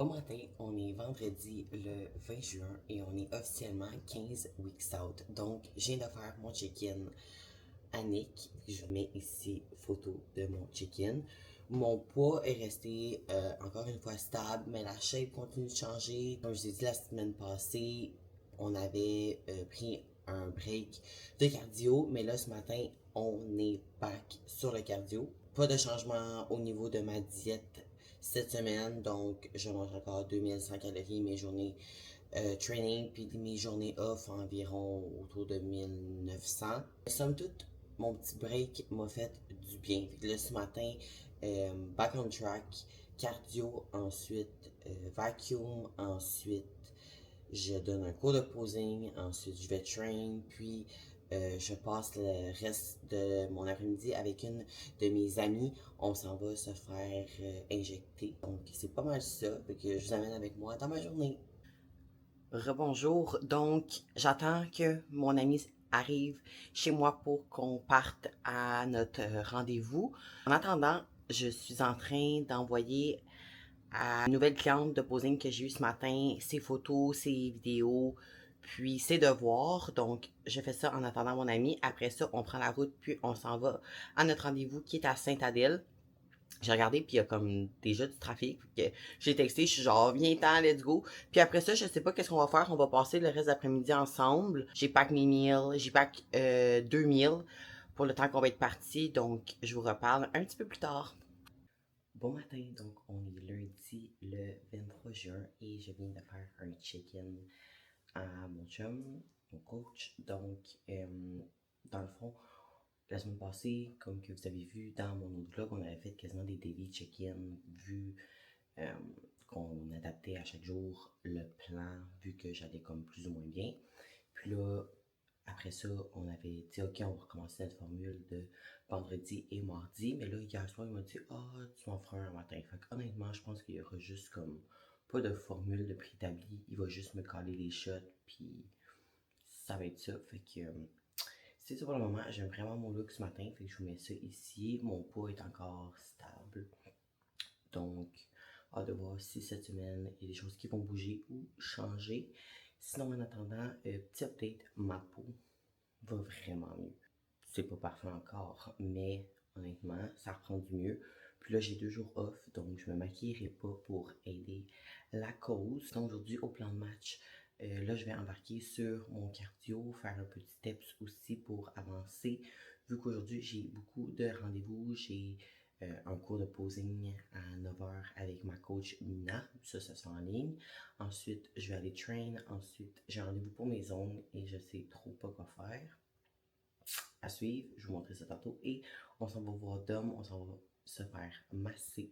Bon matin, on est vendredi le 20 juin et on est officiellement 15 weeks out. Donc, je viens de faire mon check-in à Nick. Je mets ici photo de mon check-in. Mon poids est resté encore une fois stable, mais la shape continue de changer. Comme je vous ai dit la semaine passée, on avait pris un break de cardio, mais là ce matin, on est back sur le cardio. Pas de changement au niveau de ma diète cette semaine, donc je mange encore 2100 calories mes journées training, puis mes journées off environ autour de 1900. Somme toute, mon petit break m'a fait du bien. Fait que là, ce matin, back on track, cardio, ensuite vacuum, ensuite je donne un cours de posing, ensuite je vais train, puis je passe le reste de mon après-midi avec une de mes amies. On s'en va se faire injecter. Donc c'est pas mal ça, fait que je vous amène avec moi dans ma journée. Rebonjour, donc j'attends que mon ami arrive chez moi pour qu'on parte à notre rendez-vous. En attendant, je suis en train d'envoyer à une nouvelle cliente de posing que j'ai eue ce matin ses photos, ses vidéos, puis ses devoirs. Donc, je fais ça en attendant mon ami. Après ça, on prend la route, puis on s'en va à notre rendez-vous qui est à Sainte-Adèle. J'ai regardé, puis il y a comme déjà du trafic. J'ai texté, je suis genre, viens-t'en, let's go. Puis après ça, je sais pas qu'est-ce qu'on va faire. On va passer le reste d'après-midi ensemble. J'ai pack mes meals, j'ai pack 2 meals pour le temps qu'on va être parti. Donc, je vous reparle un petit peu plus tard. Bon matin, donc on est lundi le 23 juin et je viens de faire un check-in à mon chum, mon coach. Donc, dans le fond, la semaine passée, comme que vous avez vu dans mon autre vlog, on avait fait quasiment des daily check-in, vu euh, qu'on adaptait à chaque jour le plan, vu que j'allais comme plus ou moins bien. Puis là, après ça, on avait dit, OK, on va recommencer notre formule de vendredi et mardi. Mais là, hier soir, il m'a dit, tu m'en feras un matin. Fait que, honnêtement, je pense qu'il y aura juste comme pas de formule de préétabli. Il va juste me caler les shots, puis ça va être ça. Fait que c'est ça pour le moment. J'aime vraiment mon look ce matin. Fait que je vous mets ça ici. Mon poids est encore stable. Donc, hâte de voir si cette semaine, il y a des choses qui vont bouger ou changer. Sinon, en attendant, petit update, ma peau va vraiment mieux. C'est pas parfait encore, mais honnêtement, ça reprend du mieux. Puis là, j'ai 2 jours off, donc je me maquillerai pas pour aider la cause. Donc aujourd'hui, au plan de match, là, je vais embarquer sur mon cardio, faire un petit steps aussi pour avancer. Vu qu'aujourd'hui, j'ai beaucoup de rendez-vous, j'ai un cours de posing à 9h avec ma coach Nina, ça se fait en ligne. Ensuite, je vais aller train. Ensuite, j'ai un rendez-vous pour mes ongles et je sais trop pas quoi faire. À suivre, je vous montrerai ça tantôt. Et on s'en va voir Dom, on s'en va se faire masser.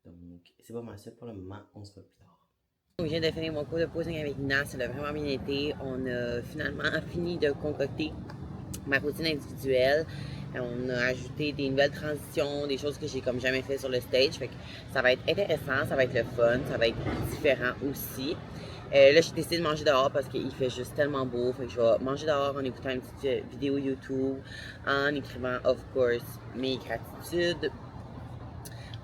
Donc, c'est pas mal ça pour le moment, on se voit plus tard. Je viens de finir mon cours de posing avec Nina, ça a vraiment bien été. On a finalement fini de concocter ma routine individuelle. On a ajouté des nouvelles transitions, des choses que j'ai comme jamais fait sur le stage. Fait que ça va être intéressant, ça va être le fun, ça va être différent aussi. Là, j'ai décidé de manger dehors parce qu'il fait juste tellement beau. Fait que je vais manger dehors en écoutant une petite vidéo YouTube, en écrivant, of course, mes gratitudes.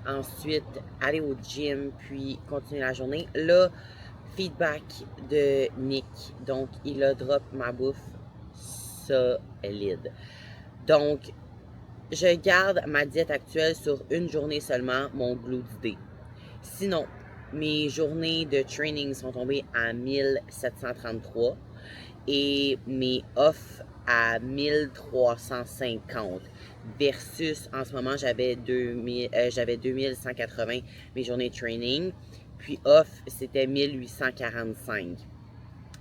Ensuite, aller au gym, puis continuer la journée. Là, feedback de Nick. Donc, il a drop ma bouffe solide. Donc, je garde ma diète actuelle sur une journée seulement, mon Glute Day. Sinon, mes journées de training sont tombées à 1733 et mes off à 1350 versus en ce moment j'avais 2180 mes journées de training, puis off c'était 1845.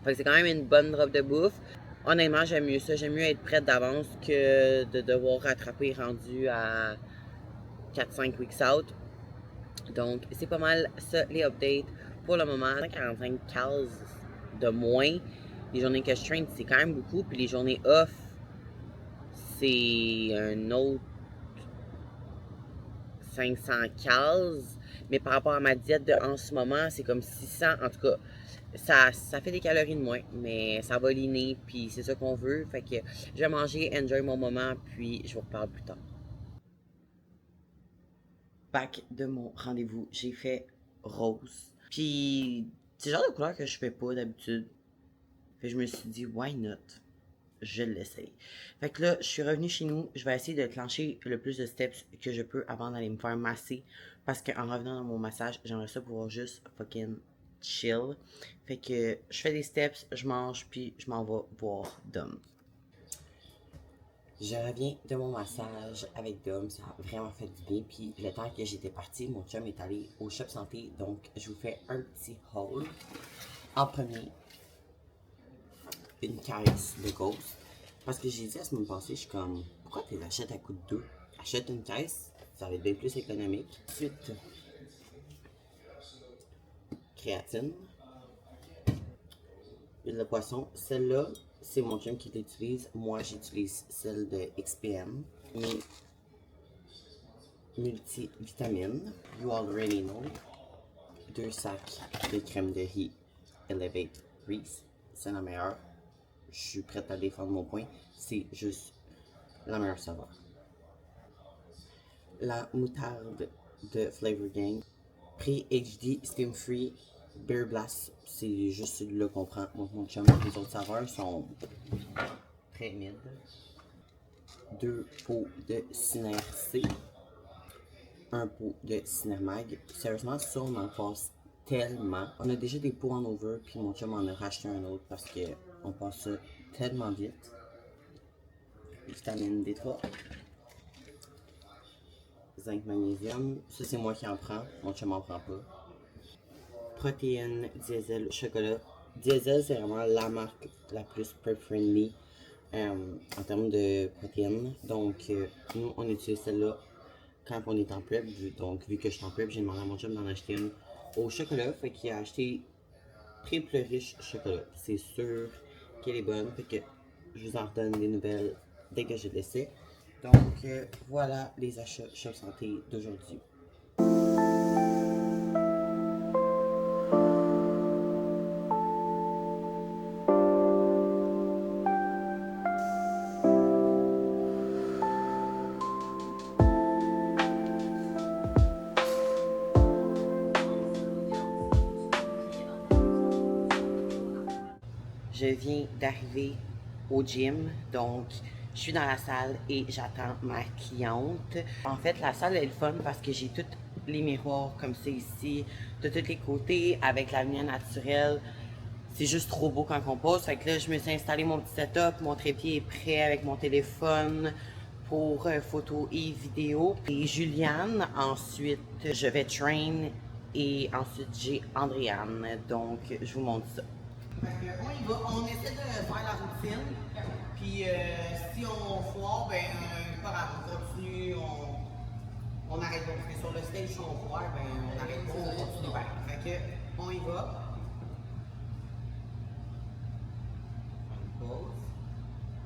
Fait que c'est quand même une bonne drop de bouffe. Honnêtement, j'aime mieux ça. J'aime mieux être prête d'avance que de devoir rattraper rendu à 4-5 weeks out. Donc, c'est pas mal ça, les updates. Pour le moment, 145 cals de moins. Les journées que je traîne, c'est quand même beaucoup. Puis les journées off, c'est un autre 500 cals. Mais par rapport à ma diète de en ce moment, c'est comme 600. En tout cas, ça fait des calories de moins, mais ça va liner, puis c'est ça qu'on veut. Fait que je vais manger, enjoy mon moment, puis je vous reparle plus tard. Back de mon rendez-vous, j'ai fait rose. Puis, c'est le genre de couleur que je fais pas d'habitude. Fait que je me suis dit, why not? Je l'essaye. Fait que là, je suis revenue chez nous. Je vais essayer de clencher le plus de steps que je peux avant d'aller me faire masser. Parce qu'en revenant dans mon massage, j'aimerais ça pouvoir juste fucking chill. Fait que je fais des steps, je mange, puis je m'en vais voir Dom. Je reviens de mon massage avec Dom, ça a vraiment fait du bien. Puis le temps que j'étais partie, mon chum est allé au shop santé. Donc, je vous fais un petit haul. En premier, une caisse de Ghost. Parce que j'ai dit la semaine passée, je suis comme, pourquoi tu les achètes à coup de deux? Achète une caisse, ça va être bien plus économique. Ensuite, créatine. Huile de poisson. Celle-là, c'est mon chum qui l'utilise. Moi, j'utilise celle de XPM. Mes multivitamines. You already know. 2 sacs de crème de riz Elevate Reese. C'est la meilleure. Je suis prête à défendre mon point. C'est juste la meilleure saveur. La moutarde de Flavor Gang. Prix HD, Steam Free, Beer Blast. C'est juste celui-là qu'on prend. Mon chum, les autres saveurs sont très mid. 2 pots de Ciner C. 1 pot de Cinermag. Sérieusement, ça, on en passe tellement. On a déjà des pots en over, puis mon chum en a racheté un autre parce qu'on passe ça tellement vite. Vitamine D3. Zinc, magnésium. Ça, c'est moi qui en prends. Mon chum en prend pas. Protéines, diesel, chocolat. Diesel, c'est vraiment la marque la plus pet-friendly en termes de protéines. Donc, nous, on utilise celle-là quand on est en prep. Donc, vu que je suis en prep, j'ai demandé à mon chum d'en acheter une au chocolat. Fait qu'il a acheté triple riche chocolat. C'est sûr qu'elle est bonne. Fait que je vous en redonne des nouvelles dès que je l'essaie. Donc, voilà les achats Shop Santé d'aujourd'hui. Je viens d'arriver au gym, donc je suis dans la salle et j'attends ma cliente. En fait, la salle est le fun parce que j'ai tous les miroirs comme ça ici, de tous les côtés, avec la lumière naturelle. C'est juste trop beau quand on pose. Fait que là, je me suis installé mon petit setup, mon trépied est prêt avec mon téléphone pour photos et vidéos. Et Juliane, ensuite, je vais train et ensuite j'ai Andréane. Donc, je vous montre ça. On essaie de faire la routine, puis si on foire, ben pas grave, on continue, on arrête pas. Parce que sur le stage, si on foire, ben on arrête pas, on continue pareil. Fait que, on y va. On pause.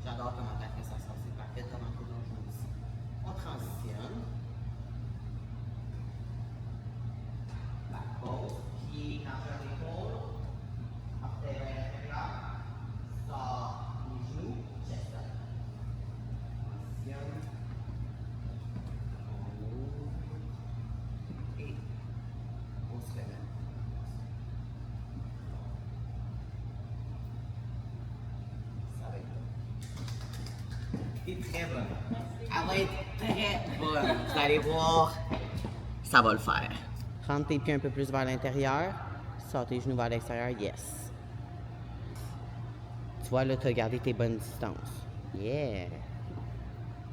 J'adore comment t'as fait ça, c'est parfait, comment tout le monde ici. On transitionne. La pause, pied entre l'épaule. Après, sort les genoux, chest up. Transitionne. On ouvre. Et on se remet. Ça va être bon. C'est très bonne. Elle va être très bonne. Vous allez voir, ça va le faire. Rentre tes pieds un peu plus vers l'intérieur. Sors tes genoux vers l'extérieur. Yes. Tu vois, là, tu as gardé tes bonnes distances. Yeah.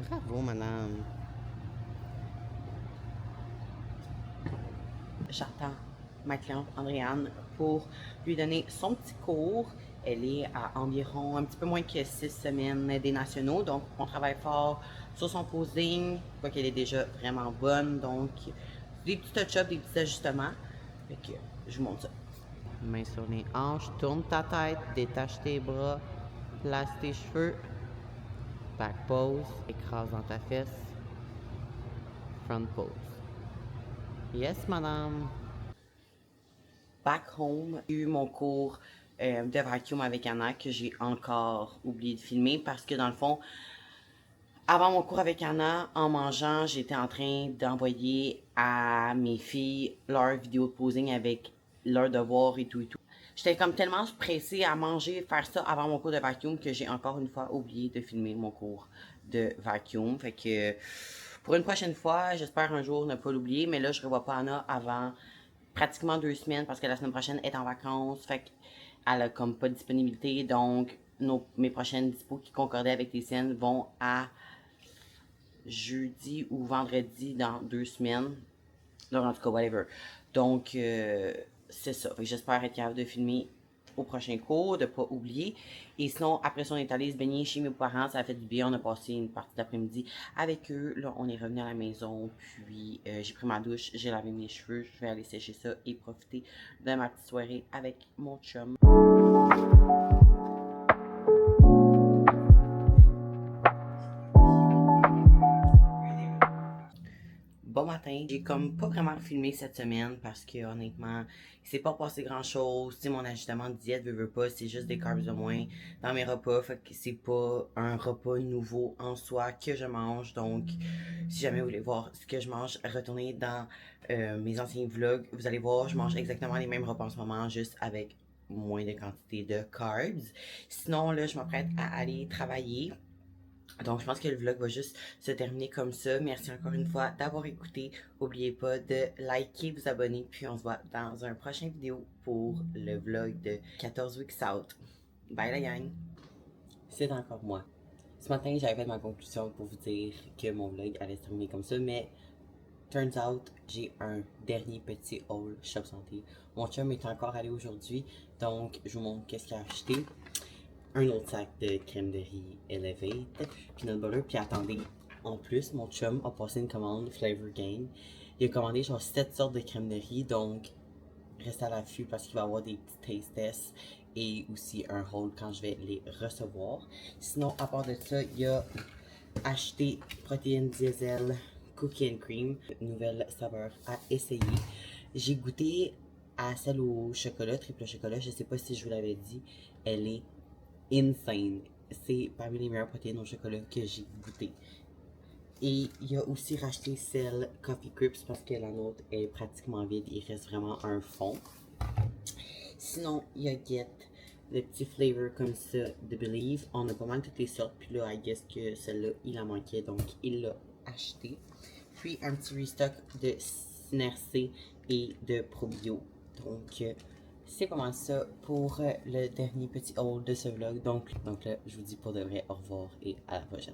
Bravo, madame. J'attends ma cliente Andréane pour lui donner son petit cours. Elle est à environ un petit peu moins que 6 semaines des nationaux. Donc, on travaille fort sur son posing. Je vois qu'elle est déjà vraiment bonne. Donc, des petits touch-ups, des petits ajustements. Fait que je vous montre ça. Main sur les hanches, tourne ta tête, détache tes bras, place tes cheveux. Back pose, écrase dans ta fesse. Front pose. Yes, madame. Back home, j'ai eu mon cours de vacuum avec Anna que j'ai encore oublié de filmer parce que dans le fond, avant mon cours avec Anna, en mangeant, j'étais en train d'envoyer à mes filles leur vidéo de posing avec leurs devoirs et tout et tout. J'étais comme tellement pressée à manger, faire ça avant mon cours de vacuum que j'ai encore une fois oublié de filmer mon cours de vacuum. Fait que pour une prochaine fois, j'espère un jour ne pas l'oublier, mais là, je revois pas Anna avant pratiquement 2 semaines parce que la semaine prochaine est en vacances. Fait qu'elle a comme pas de disponibilité. Donc, mes prochaines dispos qui concordaient avec les siennes vont à jeudi ou vendredi dans 2 semaines. Donc, en tout cas, whatever. Donc, c'est ça. Fait que j'espère être capable de filmer au prochain cours, de ne pas oublier. Et sinon, après ça, on est allé se baigner chez mes parents. Ça a fait du bien. On a passé une partie d'après-midi avec eux. Là, on est revenu à la maison. Puis, j'ai pris ma douche. J'ai lavé mes cheveux. Je vais aller sécher ça et profiter de ma petite soirée avec mon chum. Bon matin, j'ai comme pas vraiment filmé cette semaine parce que honnêtement, il s'est pas passé grand chose. Tu sais, mon ajustement de diète, veux pas, c'est juste des carbs de moins dans mes repas. Fait que c'est pas un repas nouveau en soi que je mange. Donc, si jamais vous voulez voir ce que je mange, retournez dans mes anciens vlogs. Vous allez voir, je mange exactement les mêmes repas en ce moment, juste avec moins de quantité de carbs. Sinon, là, je m'apprête à aller travailler. Donc, je pense que le vlog va juste se terminer comme ça. Merci encore une fois d'avoir écouté. N'oubliez pas de liker, vous abonner, puis on se voit dans un prochain vidéo pour le vlog de 14 Weeks Out. Bye la gang! C'est encore moi. Ce matin, j'avais fait ma conclusion pour vous dire que mon vlog allait se terminer comme ça, mais turns out, j'ai un dernier petit haul Shop Santé. Mon chum est encore allé aujourd'hui, donc je vous montre qu'est-ce qu'il a acheté. Un autre sac de crème de riz Elevate, peanut butter, puis attendez, en plus, mon chum a passé une commande Flavor Gang. Il a commandé genre 7 sortes de crème de riz, donc restez à l'affût parce qu'il va y avoir des petits taste tests et aussi un haul quand je vais les recevoir. Sinon, à part de ça, il a acheté protéines diesel cookie and cream, nouvelle saveur à essayer. J'ai goûté à celle au chocolat, triple chocolat, je sais pas si je vous l'avais dit, elle est insane. C'est parmi les meilleures protéines au chocolat que j'ai goûté. Et il a aussi racheté celle Coffee Crips parce que la nôtre est pratiquement vide. Il reste vraiment un fond. Sinon, il y a Get, le petit flavor comme ça de Believe. On a pas mal toutes les sortes. Puis là, I guess que celle-là, il en manquait. Donc, il l'a acheté. Puis, un petit restock de Synercé et de Probio. Donc, c'est pas mal ça pour le dernier petit haul de ce vlog. Donc là, je vous dis pour de vrai au revoir et à la prochaine.